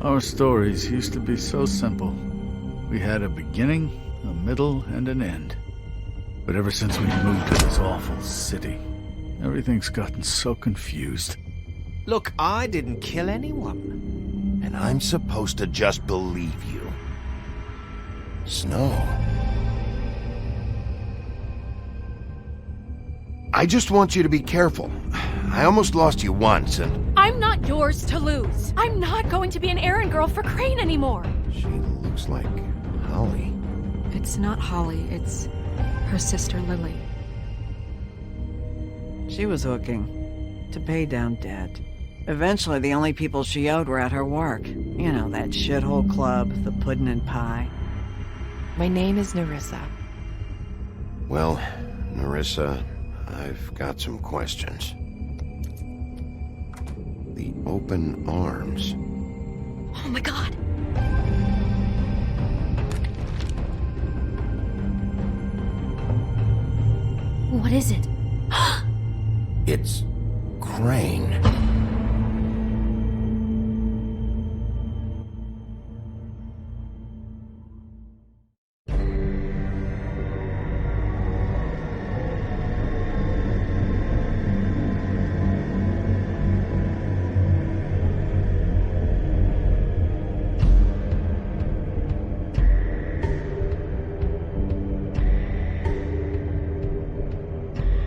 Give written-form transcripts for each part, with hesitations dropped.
Our stories used to be so simple. We had a beginning, a middle, and an end. But ever since we moved to this awful city, everything's gotten so confused. Look, I didn't kill anyone. And I'm supposed to just believe you. Snow. I just want you to be careful. I almost lost you once, and... I'm not yours to lose. I'm not going to be an errand girl for Crane anymore. She looks like Holly. It's not Holly, it's her sister Lily. She was hooking to pay down debt. Eventually, the only people she owed were at her work. You know, that shithole club, the puddin' and pie. My name is Nerissa. Well, Nerissa, I've got some questions. The open arms. Oh my god. What is it? It's Crane.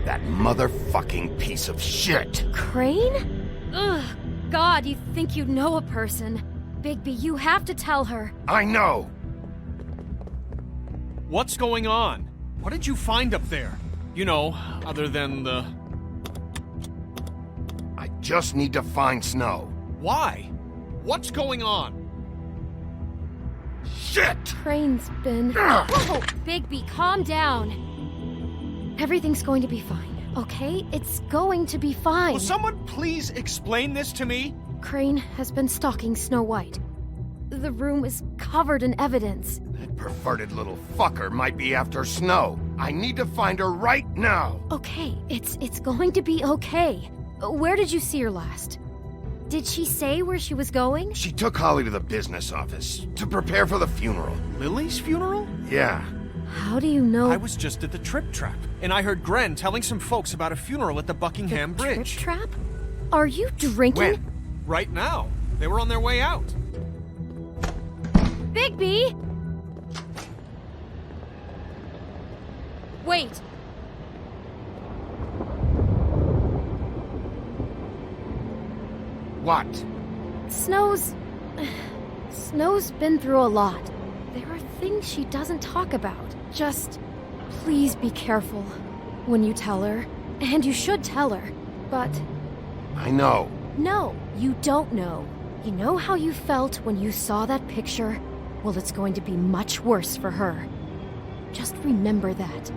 That motherfucking piece of shit! Crane? Ugh. God, you think you know a person. Bigby, you have to tell her. I know! What's going on? What did you find up there? You know, other than the... I just need to find Snow. Why? What's going on? Shit! Crane's been... Whoa! Bigby, calm down. Everything's going to be fine, okay? It's going to be fine. Will someone please explain this to me? Crane has been stalking Snow White. The room is covered in evidence. That perverted little fucker might be after Snow. I need to find her right now. Okay, it's going to be okay. Where did you see her last? Did she say where she was going? She took Holly to the business office to prepare for the funeral. Lily's funeral? Yeah. How do you know? I was just at the Trip Trap, and I heard Gren telling some folks about a funeral at the Buckingham the Bridge. Trip Trap? Are you drinking? When? Right now. They were on their way out. Bigby! Wait. What? Snow's been through a lot. There are things she doesn't talk about. Just, please be careful when you tell her. And you should tell her. But... I know. No, you don't know. You know how you felt when you saw that picture? Well, it's going to be much worse for her. Just remember that.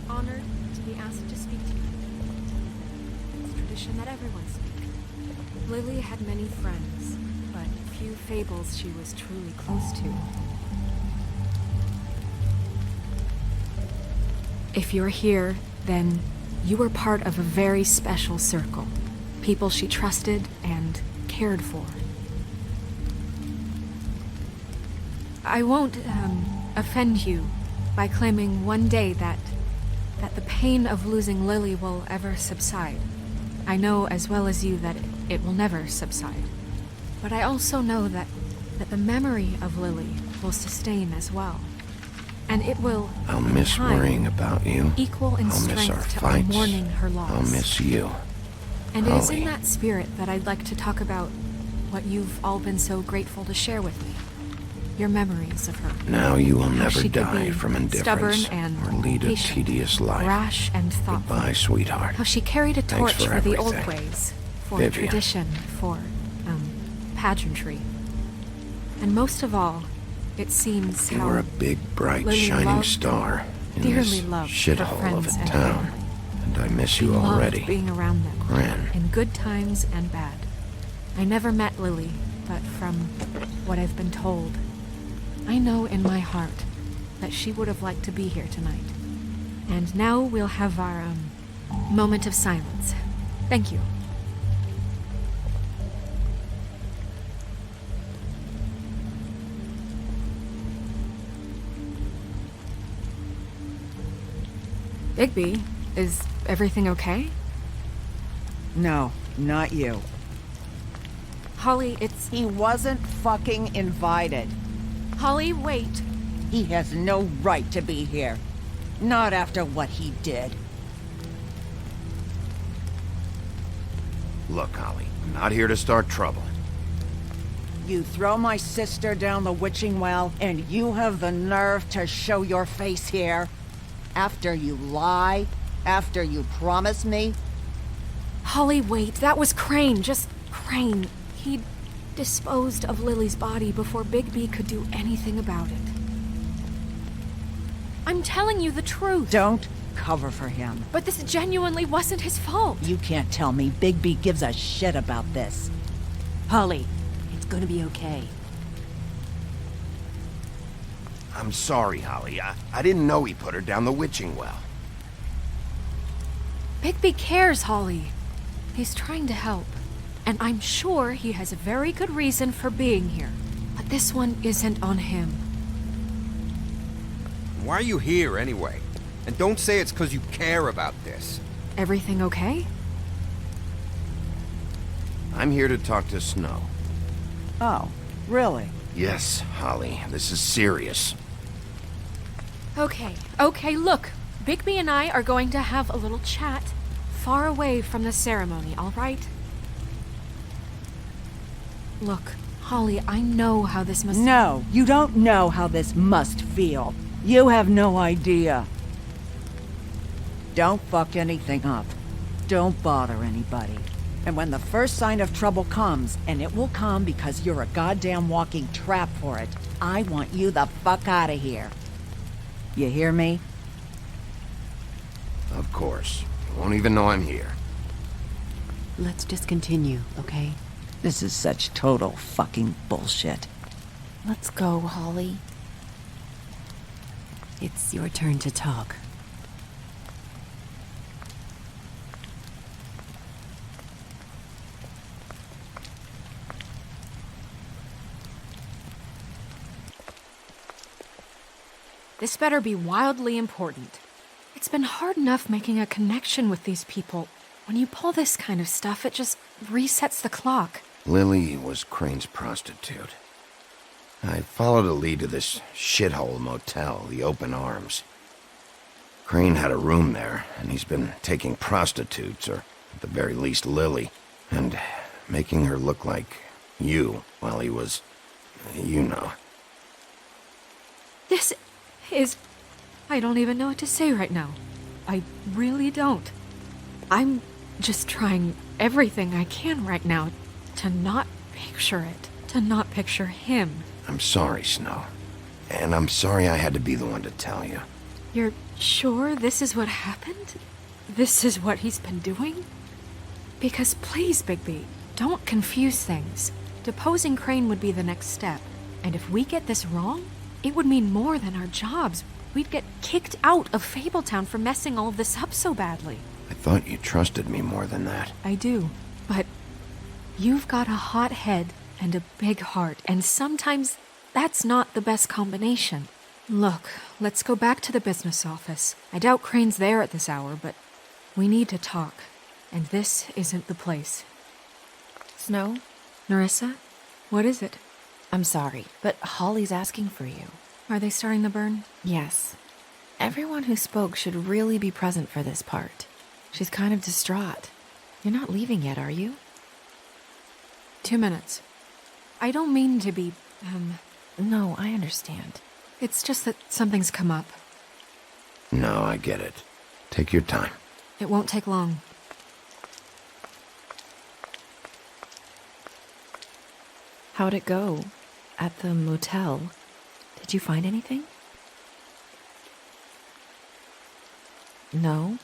Honored to be asked to speak to you. It's tradition that everyone speak. Lily had many friends, but few fables she was truly close to. If you're here, then you were part of a very special circle. People she trusted and cared for. I won't, offend you by claiming one day that the pain of losing Lily will ever subside. I know as well as you that it will never subside. But I also know that the memory of Lily will sustain as well. And it will, I'll miss time, worrying about you. equal in I'll miss our strength to our fights. mourning her loss. I'll miss you. And it is in Holly. that spirit that I'd like to talk about what you've all been so grateful to share with me. your memories of her. Now you will How never she could die be from indifference stubborn and or lead a patient, tedious life. rash and thoughtful. Goodbye, sweetheart. How she carried a Thanks torch for for the old everything. ways, for Vivian. tradition, for, pageantry. And most of all, it seems You how were a big, bright, Lily shining loved, star in dearly this loved her shithole friends of a and town. family. And I miss She you loved already. being around them, Gran. in good times and bad. I never met Lily, but from what I've been told, I know in my heart that she would have liked to be here tonight. And now we'll have our, moment of silence. Thank you. Bigby, is everything okay? No, not you. Holly, it's... He wasn't fucking invited. Holly, wait. He has no right to be here. Not after what he did. Look, Holly, I'm not here to start trouble. You throw my sister down the witching well, and you have the nerve to show your face here? After you lie? After you promise me? Holly, wait. That was Crane. Just Crane. He disposed of Lily's body before Bigby could do anything about it. I'm telling you the truth. Don't cover for him. But this genuinely wasn't his fault. You can't tell me Bigby gives a shit about this. Holly, it's gonna be okay. I'm sorry, Holly. I didn't know he put her down the witching well. Bigby cares, Holly. He's trying to help. And I'm sure he has a very good reason for being here. But this one isn't on him. Why are you here, anyway? And don't say it's because you care about this. Everything okay? I'm here to talk to Snow. Oh, really? Yes, Holly, this is serious. Okay, look. Bigby and I are going to have a little chat far away from the ceremony, all right? Look, Holly, I know how this must... No, you don't know how this must feel. You have no idea. Don't fuck anything up. Don't bother anybody. And when the first sign of trouble comes, and it will come because you're a goddamn walking trap for it, I want you the fuck out of here. You hear me? Of course. You won't even know I'm here. Let's just continue, okay? This is such total fucking bullshit. Let's go, Holly. It's your turn to talk. This better be wildly important. It's been hard enough making a connection with these people. When you pull this kind of stuff, it just resets the clock. Lily was Crane's prostitute. I followed a lead to this shithole motel, the Open Arms. Crane had a room there, and he's been taking prostitutes, or at the very least Lily, and making her look like you while he was, you know. This is... I don't even know what to say right now. I really don't. I'm just trying everything I can right now to not picture it, to not picture him. I'm sorry, Snow. And I'm sorry I had to be the one to tell you. You're sure this is what happened? This is what he's been doing? Because please, Bigby, don't confuse things. Deposing Crane would be the next step. And if we get this wrong, it would mean more than our jobs. We'd get kicked out of Fabletown for messing all of this up so badly. I thought you trusted me more than that. I do, but you've got a hot head and a big heart, and sometimes that's not the best combination. Look, let's go back to the business office. I doubt Crane's there at this hour, but we need to talk, and this isn't the place. Snow? Nerissa, what is it? I'm sorry, but Holly's asking for you. Are they starting the burn? Yes. Everyone who spoke should really be present for this part. She's kind of distraught. You're not leaving yet, are you? 2 minutes. I don't mean to be, No, I understand. It's just that something's come up. No, I get it. Take your time. It won't take long. How'd it go? At the motel? Did you find anything? No?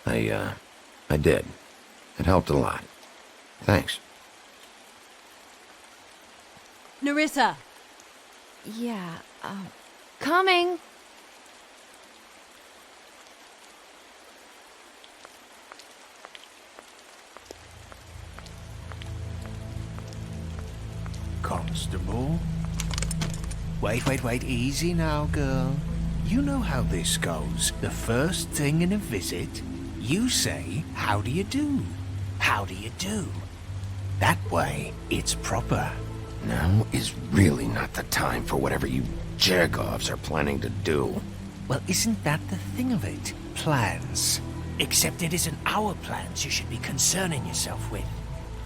I did. It helped a lot. Thanks. Nerissa! Yeah, Coming! Constable? Wait, easy now, girl. You know how this goes. The first thing in a visit, you say, how do you do? How do you do? That way, it's proper. Now is really not the time for whatever you Jagovs are planning to do. Well, isn't that the thing of it? Plans. Except it isn't our plans you should be concerning yourself with.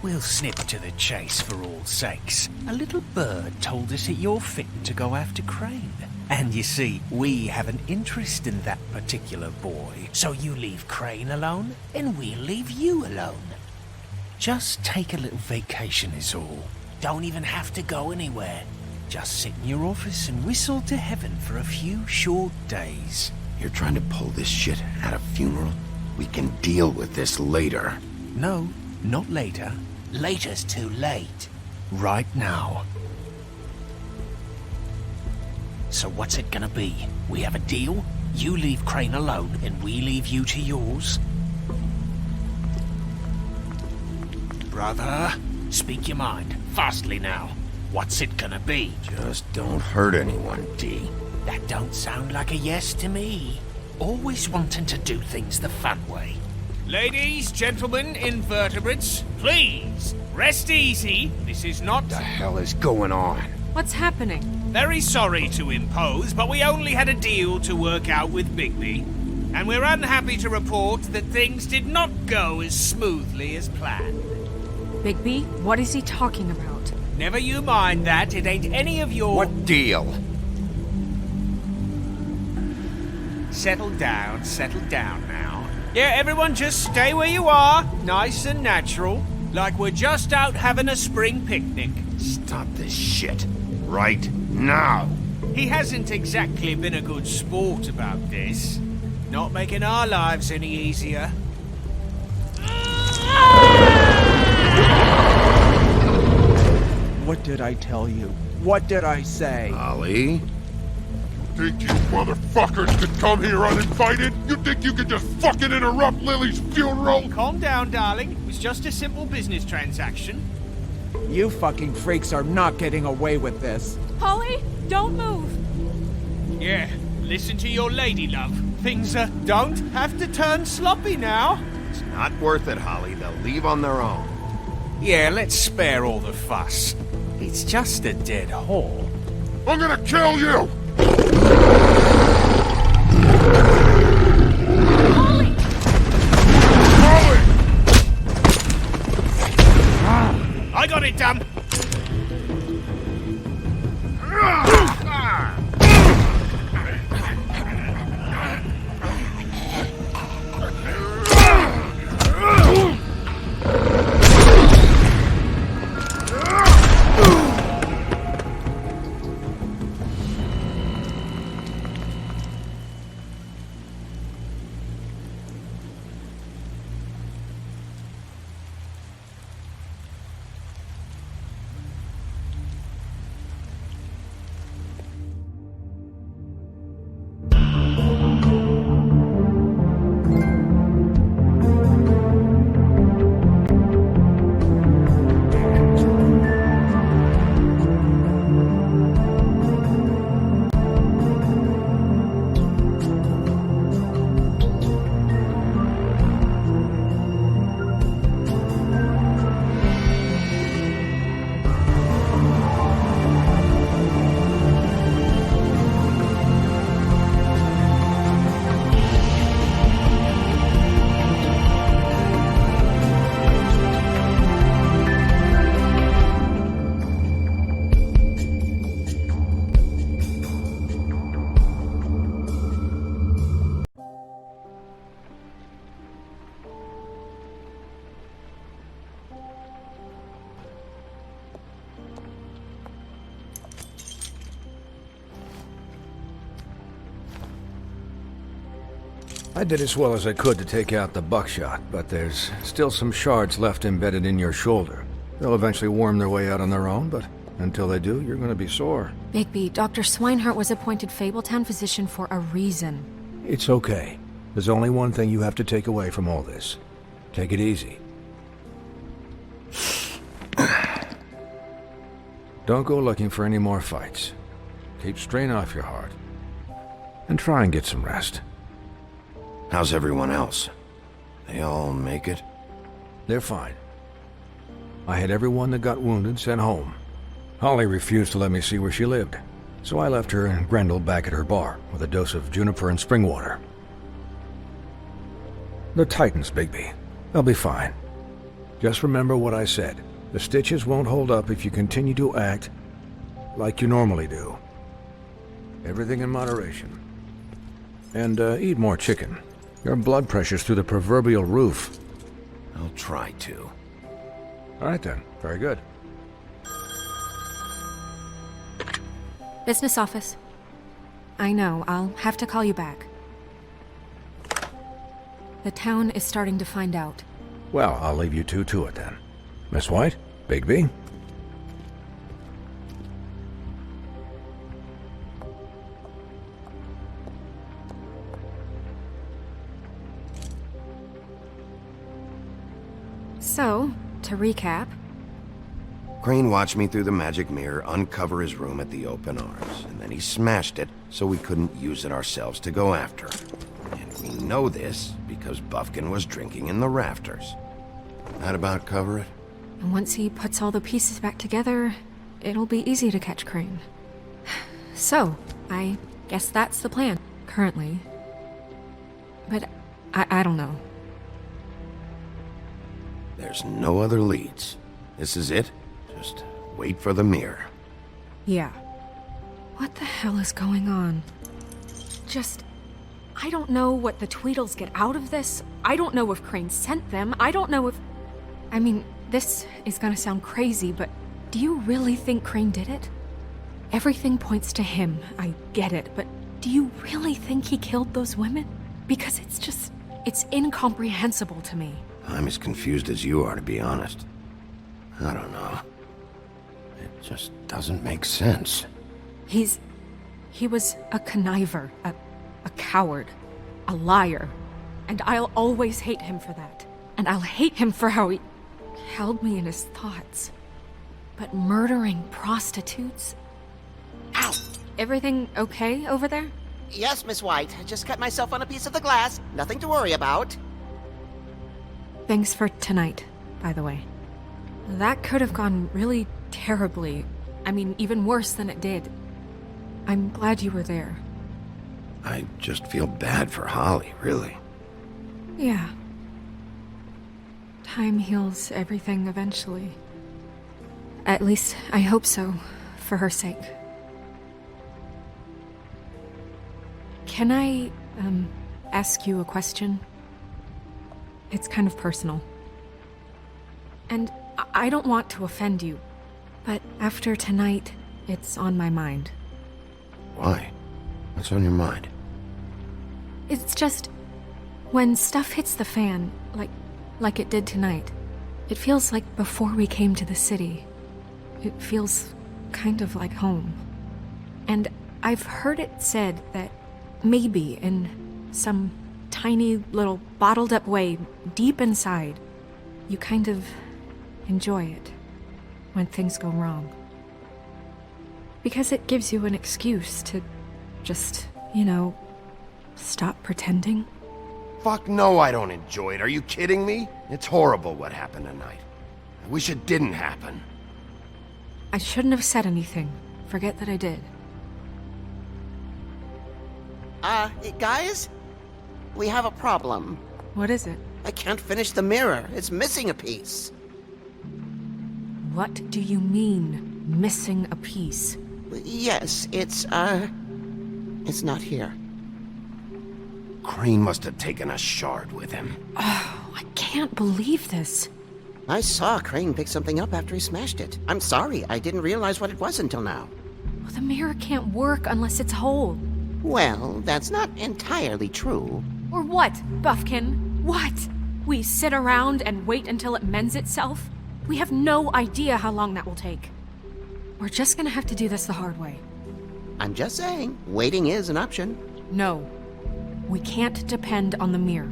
We'll snip to the chase for all sakes. A little bird told us that you're fitting to go after Crane. And you see, we have an interest in that particular boy. So you leave Crane alone, and we'll leave you alone. Just take a little vacation is all. Don't even have to go anywhere. Just sit in your office and whistle to heaven for a few short days. You're trying to pull this shit at a funeral? We can deal with this later. No, not later. Later's too late. Right now. So what's it gonna be? We have a deal? You leave Crane alone, and we leave you to yours? Brother, speak your mind. Fastly now. What's it gonna be? Just don't hurt anyone, D. That don't sound like a yes to me. Always wanting to do things the fun way. Ladies, gentlemen, invertebrates, please, rest easy. This is not... What the hell is going on? What's happening? Very sorry to impose, but we only had a deal to work out with Bigby. And we're unhappy to report that things did not go as smoothly as planned. Bigby, what is he talking about? Never you mind that, it ain't any of your... What deal? Settle down now. Yeah, everyone just stay where you are, nice and natural, like we're just out having a spring picnic. Stop this shit. Right now. He hasn't exactly been a good sport about this. Not making our lives any easier. What did I tell you? What did I say? Ollie? Think you motherfuckers could come here uninvited? You think you could just fucking interrupt Lily's funeral? Calm down, darling. It was just a simple business transaction. You fucking freaks are not getting away with this. Holly, don't move! Yeah, listen to your lady, love. Things don't have to turn sloppy now. It's not worth it, Holly. They'll leave on their own. Yeah, let's spare all the fuss. It's just a dead whore. I'm gonna kill you! Holly! Holly! I got it done. I did as well as I could to take out the buckshot, but there's still some shards left embedded in your shoulder. They'll eventually worm their way out on their own, but until they do, you're gonna be sore. Bigby, Dr. Swinehart was appointed Fabletown physician for a reason. It's okay. There's only one thing you have to take away from all this. Take it easy. Don't go looking for any more fights. Keep strain off your heart. And try and get some rest. How's everyone else? They all make it? They're fine. I had everyone that got wounded sent home. Holly refused to let me see where she lived, so I left her and Grendel back at her bar with a dose of juniper and spring water. The Titans, Bigby. They'll be fine. Just remember what I said. The stitches won't hold up if you continue to act like you normally do. Everything in moderation. And eat more chicken. Your blood pressure's through the proverbial roof. I'll try to. All right then. Very good. Business office. I know, I'll have to call you back. The town is starting to find out. Well, I'll leave you two to it then. Miss White? Bigby? So, to recap... Crane watched me through the magic mirror uncover his room at the open arms, and then he smashed it so we couldn't use it ourselves to go after him. And we know this because Buffkin was drinking in the rafters. That about cover it? And once he puts all the pieces back together, it'll be easy to catch Crane. So, I guess that's the plan, currently. But I don't know. There's no other leads. This is it. Just wait for the mirror. Yeah. What the hell is going on? I don't know what the Tweedles get out of this. I don't know if Crane sent them. I don't know if... I mean, this is gonna sound crazy, but do you really think Crane did it? Everything points to him, I get it, but do you really think he killed those women? Because it's incomprehensible to me. I'm as confused as you are, to be honest. I don't know. It just doesn't make sense. He was a conniver, a coward, a liar, and I'll always hate him for that. And I'll hate him for how he held me in his thoughts. But murdering prostitutes? Ow! Everything okay over there? Yes, Miss White. I just cut myself on a piece of the glass. Nothing to worry about. Thanks for tonight, by the way. That could have gone really terribly. I mean, even worse than it did. I'm glad you were there. I just feel bad for Holly, really. Yeah. Time heals everything eventually. At least, I hope so, for her sake. Can I, ask you a question? It's kind of personal. And I don't want to offend you, but after tonight, it's on my mind. Why? What's on your mind? It's just, when stuff hits the fan, like it did tonight, it feels like before we came to the city. It feels kind of like home. And I've heard it said that maybe in some tiny little bottled up way deep inside, you kind of enjoy it when things go wrong. Because it gives you an excuse to just, stop pretending. Fuck no, I don't enjoy it. Are you kidding me? It's horrible what happened tonight. I wish it didn't happen. I shouldn't have said anything. Forget that I did. Guys? We have a problem. What is it? I can't finish the mirror. It's missing a piece. What do you mean, missing a piece? Yes, it's not here. Crane must have taken a shard with him. Oh, I can't believe this. I saw Crane pick something up after he smashed it. I'm sorry, I didn't realize what it was until now. Well, the mirror can't work unless it's whole. Well, that's not entirely true. Or what, Buffkin? What? We sit around and wait until it mends itself? We have no idea how long that will take. We're just gonna have to do this the hard way. I'm just saying, waiting is an option. No. We can't depend on the mirror.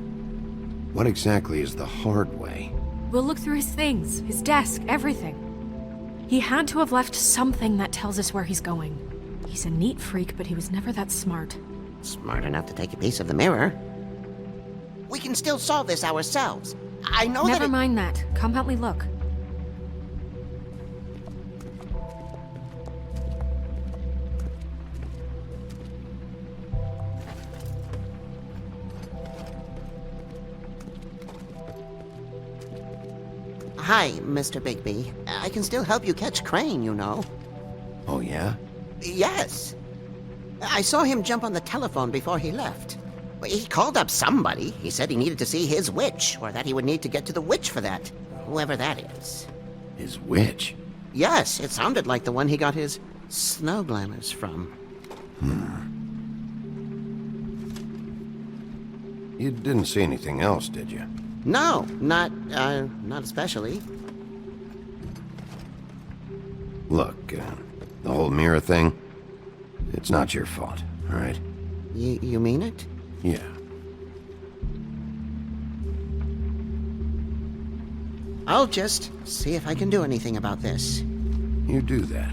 What exactly is the hard way? We'll look through his things, his desk, everything. He had to have left something that tells us where he's going. He's a neat freak, but he was never that smart. Smart enough to take a piece of the mirror. We can still solve this ourselves. I know that Never mind that. Come help me look. Hi, Mr. Bigby. I can still help you catch Crane, you know. Oh, yeah? Yes. I saw him jump on the telephone before he left. He called up somebody. He said he needed to see his witch, or that he would need to get to the witch for that. Whoever that is. His witch? Yes, it sounded like the one he got his snow glamours from. You didn't see anything else, did you? No, not especially. Look, the whole mirror thing, it's not your fault, all right? You mean it? Yeah. I'll just see if I can do anything about this. You do that.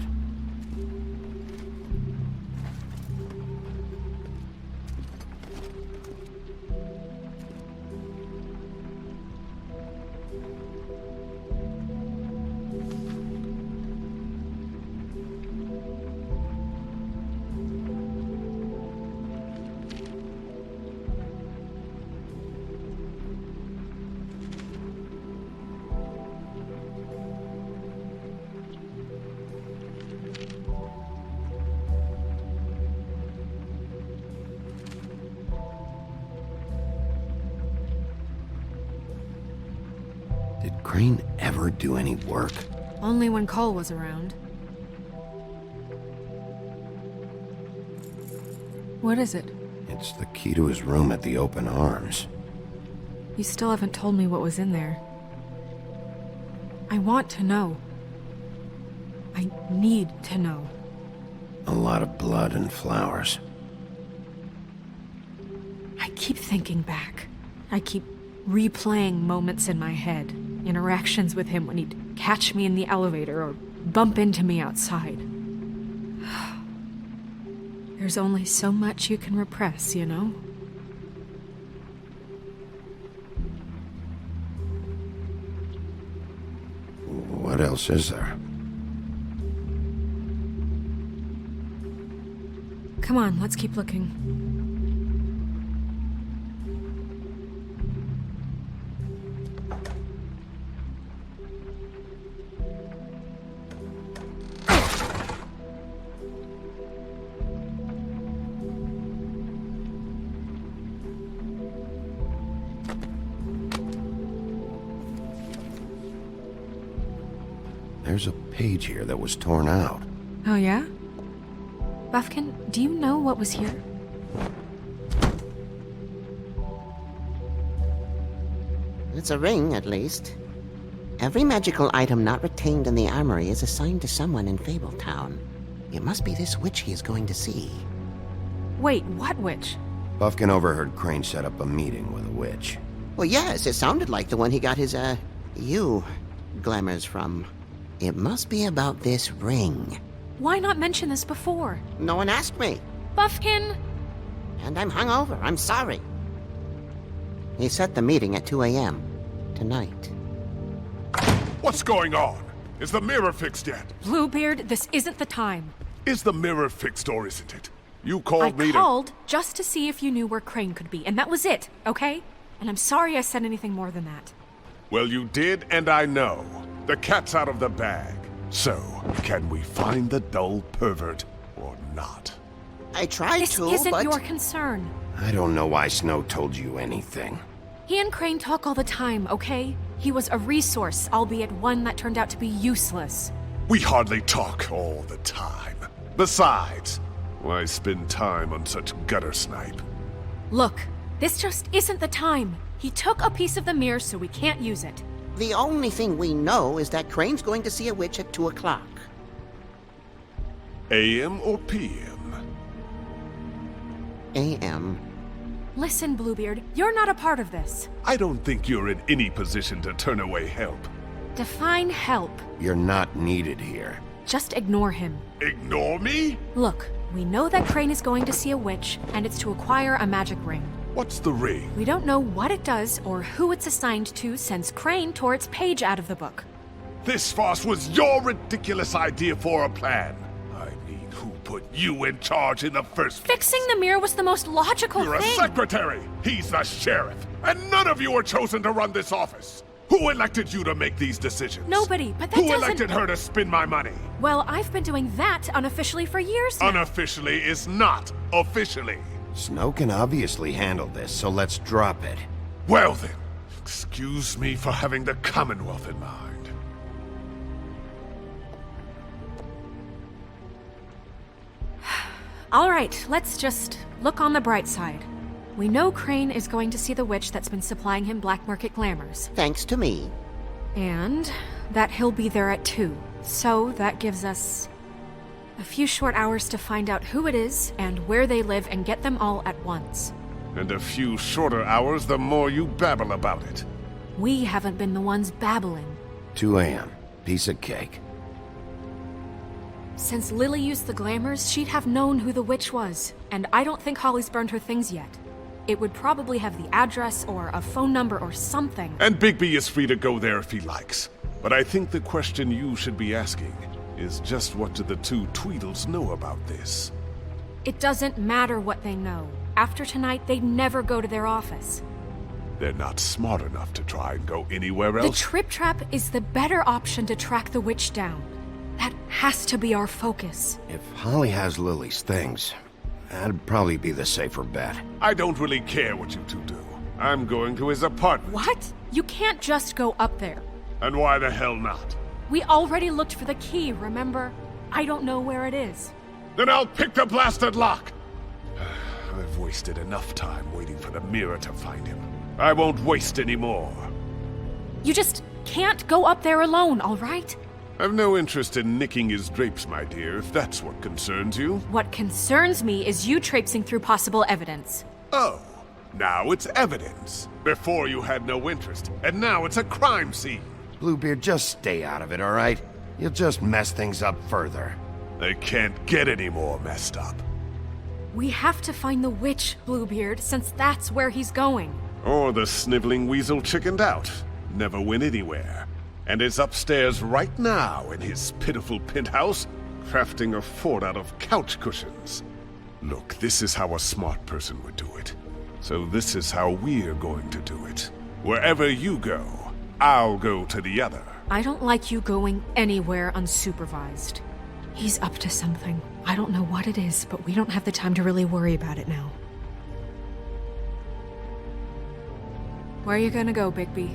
Did Crane ever do any work? Only when Cole was around. What is it? It's the key to his room at the Open Arms. You still haven't told me what was in there. I want to know. I need to know. A lot of blood and flowers. I keep thinking back. I keep replaying moments in my head. Interactions with him when he'd catch me in the elevator or bump into me outside. There's only so much you can repress, you know? What else is there? Come on, let's keep looking. There's a page here that was torn out. Oh, yeah? Buffkin, do you know what was here? It's a ring, at least. Every magical item not retained in the armory is assigned to someone in Fabletown. It must be this witch he is going to see. Wait, what witch? Buffkin overheard Crane set up a meeting with a witch. Well, yes, it sounded like the one he got his, glamours from. It must be about this ring. Why not mention this before? No one asked me. Buffkin! And I'm hungover. I'm sorry. He set the meeting at 2 a.m. tonight. What's going on? Is the mirror fixed yet? Bluebeard, this isn't the time. Is the mirror fixed or isn't it? You called me I called just to see if you knew where Crane could be, and that was it, okay? And I'm sorry I said anything more than that. Well, you did, and I know. The cat's out of the bag. So, can we find the dull pervert or not? I tried This isn't your concern. I don't know why Snow told you anything. He and Crane talk all the time, okay? He was a resource, albeit one that turned out to be useless. We hardly talk all the time. Besides, why spend time on such gutter snipe? Look, This just isn't the time. He took a piece of the mirror, so we can't use it. The only thing we know is that Crane's going to see a witch at 2 o'clock. AM or PM? AM. Listen, Bluebeard, you're not a part of this. I don't think you're in any position to turn away help. Define help. You're not needed here. Just ignore him. Ignore me? Look, we know that Crane is going to see a witch, and it's to acquire a magic ring. What's the ring? We don't know what it does or who it's assigned to since Crane tore its page out of the book. This farce was your ridiculous idea for a plan. I mean, who put you in charge in the first place? Fixing the mirror was the most logical You're thing. a secretary! He's the sheriff! And none of you were chosen to run this office! Who elected you to make these decisions? Nobody, but that Who doesn't... elected her to spend my money? Well, I've been doing that unofficially for years now. Unofficially is not officially. Snow can obviously handle this, so let's drop it. Well then, excuse me for having the Commonwealth in mind. All right, let's just look on the bright side. We know Crane is going to see the witch that's been supplying him black market glamours. Thanks to me. And that he'll be there at 2. So that gives us a few short hours to find out who it is and where they live and get them all at once. And a few shorter hours the more you babble about it. We haven't been the ones babbling. 2 a.m. Piece of cake. Since Lily used the glamours, she'd have known who the witch was, and I don't think Holly's burned her things yet. It would probably have the address or a phone number or something. And Bigby is free to go there if he likes. But I think the question you should be asking is just what do the 2 Tweedles know about this? It doesn't matter what they know. After tonight, they'd never go to their office. They're not smart enough to try and go anywhere The else. Trip Trap is the better option to track the witch down. That has to be our focus. If Holly has Lily's things, that'd probably be the safer bet. I don't really care what you 2 do. I'm going to his apartment. What? You can't just go up there. And why the hell not? We already looked for the key, remember? I don't know where it is. Then I'll pick the blasted lock! I've wasted enough time waiting for the mirror to find him. I won't waste any more. You just can't go up there alone, all right? I've no interest in nicking his drapes, my dear, if that's what concerns you. What concerns me is you traipsing through possible evidence. Oh, now it's evidence. Before you had no interest, and now it's a crime scene. Bluebeard, just stay out of it, all right? You'll just mess things up further. They can't get any more messed up. We have to find the witch, Bluebeard, since that's where he's going. Or the sniveling weasel chickened out. Never went anywhere. And is upstairs right now in his pitiful penthouse, crafting a fort out of couch cushions. Look, this is how a smart person would do it. So this is how we're going to do it. Wherever you go, I'll go to the other. I don't like you going anywhere unsupervised. He's up to something. I don't know what it is, but we don't have the time to really worry about it now. Where are you gonna go, Bigby?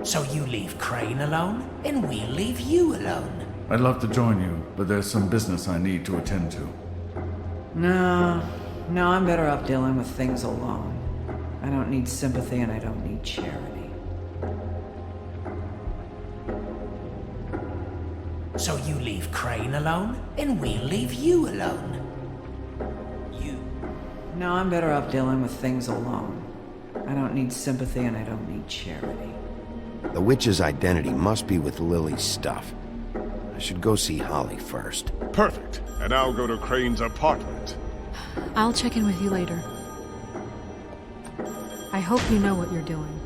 So you leave Crane alone, and we'll leave you alone. I'd love to join you, but there's some business I need to attend to. No, I'm better off dealing with things alone. I don't need sympathy and I don't need charity. So you leave Crane alone, and we'll leave you alone. No, I'm better off dealing with things alone. I don't need sympathy and I don't need charity. The witch's identity must be with Lily's stuff. I should go see Holly first. Perfect. And I'll go to Crane's apartment. I'll check in with you later. I hope you know what you're doing.